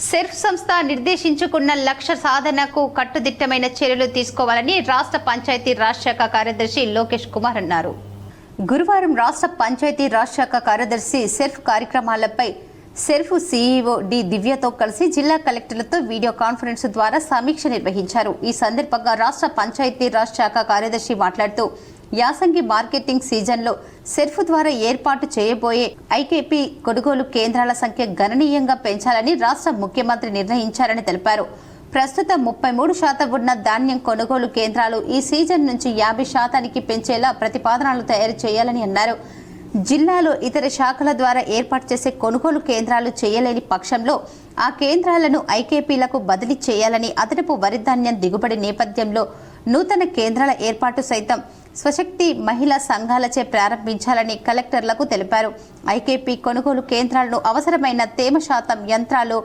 సెర్ఫ్ సంస్థ నిర్దేశించుకున్న లక్ష్య సాధనకు కట్టుదిట్టమైన చర్యలు తీసుకోవాలని రాష్ట్ర పంచాయతీ రాజ్ శాఖ కార్యదర్శి లోకేష్ కుమార్ అన్నారు. గురువారం రాష్ట్ర పంచాయతీ రాజ్ శాఖ కార్యదర్శి సెర్ఫ్ కార్యక్రమాలపై సెర్ఫ్ సీఈఓ డి దివ్యతో కలిసి జిల్లా కలెక్టర్లతో వీడియో కాన్ఫరెన్స్ ద్వారా సమీక్ష నిర్వహించారు. ఈ సందర్భంగా రాష్ట్ర పంచాయతీ రాజ్ శాఖ కార్యదర్శి మాట్లాడుతూ యాసంగి మార్కెటింగ్ సీజన్లో సెర్ఫ్ ద్వారా ఏర్పాటు చేయబోయే ఐకేపీ కొనుగోలు కేంద్రాల సంఖ్య గణనీయంగా పెంచాలని రాష్ట్ర ముఖ్యమంత్రి నిర్ణయించారని తెలిపారు. ప్రస్తుతం 33% ఉన్న ధాన్యం కొనుగోలు కేంద్రాలు ఈ సీజన్ నుంచి 50% పెంచేలా ప్రతిపాదనలు తయారు చేయాలని అన్నారు. జిల్లాలో ఇతర శాఖల ద్వారా ఏర్పాటు చేసే కొనుగోలు కేంద్రాలు చేయలేని పక్షంలో ఆ కేంద్రాలను ఐకేపీలకు బదిలీ చేయాలని, అదనపు వరి ధాన్యం దిగుబడి నేపథ్యంలో నూతన కేంద్రాల ఏర్పాటు సైతం స్వశక్తి మహిళా సంఘాలచే ప్రారంభించాలని కలెక్టర్లకు తెలిపారు. ఐకేపీ కొనుగోలు కేంద్రాలను అవసరమైన తేమ శాతం యంత్రాలు,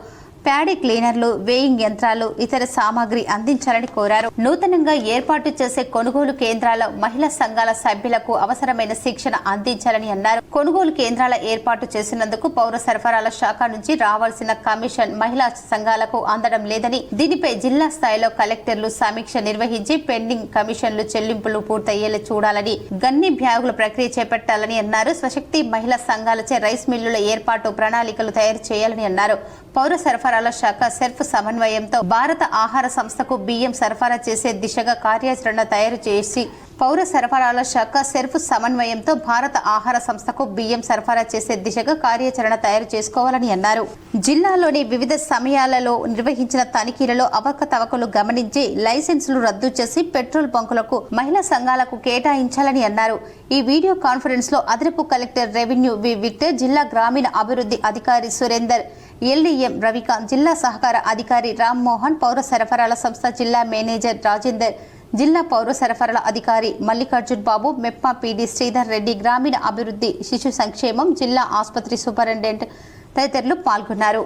ప్యాడీ క్లీనర్లు, వేయింగ్ యంత్రాలు, ఇతర సామాగ్రి అందించాలని కోరారు. నూతనంగా ఏర్పాటు చేసే కొనుగోలు కేంద్రాల మహిళా సంఘాల సభ్యులకు అవసరమైన శిక్షణ అందించాలని అన్నారు. కొనుగోలు కేంద్రాల ఏర్పాటు చేసినందుకు పౌర సరఫరాల శాఖ నుంచి రావాల్సిన కమిషన్ మహిళా సంఘాలకు అందడం లేదని, దీనిపై జిల్లా స్థాయిలో కలెక్టర్లు సమీక్ష నిర్వహించి పెండింగ్ కమిషన్లు చెల్లింపులు పూర్తయ్యేలా చూడాలని, గన్ని బ్యాగుల ప్రక్రియ చేపట్టాలని అన్నారు. స్వశక్తి మహిళా సంఘాలచే రైస్ మిల్లుల ఏర్పాటు ప్రణాళికలు తయారు చేయాలని అన్నారు. పౌర సరఫరాల శాఖ సెర్ఫ్ సమన్వయంతో భారత ఆహార సంస్థకు బియ్యం సరఫరా చేసే దిశగా కార్యాచరణ తయారు చేసి పౌర సరఫరాల శాఖ సెర్ఫ్ సమన్వయంతో భారత ఆహార సంస్థకు బియ్యం సరఫరా చేసే దిశగా కార్యాచరణ తయారు చేసుకోవాలని అన్నారు. జిల్లాలోని వివిధ సమయాలలో నిర్వహించిన తనిఖీలలో అవకతవకలు గమనించి లైసెన్సులు రద్దు చేసి పెట్రోల్ బంకులకు మహిళా సంఘాలకు కేటాయించాలని అన్నారు. ఈ వీడియో కాన్ఫరెన్స్ లో అదనపు కలెక్టర్ రెవెన్యూ వి విక్టర్, జిల్లా గ్రామీణ అభివృద్ధి అధికారి సురేందర్, ఎల్డీఎం రవికాంత్, జిల్లా సహకార అధికారి రామ్మోహన్, పౌర సరఫరాల సంస్థ జిల్లా మేనేజర్ రాజేందర్, జిల్లా పౌర సరఫరాల అధికారి మల్లికార్జున్ బాబు, మెప్పా పీడీ శ్రీధర్ రెడ్డి, గ్రామీణ అభివృద్ధి శిశు సంక్షేమం జిల్లా ఆసుపత్రి సూపరింటెండెంట్ తదితరులు పాల్గొన్నారు.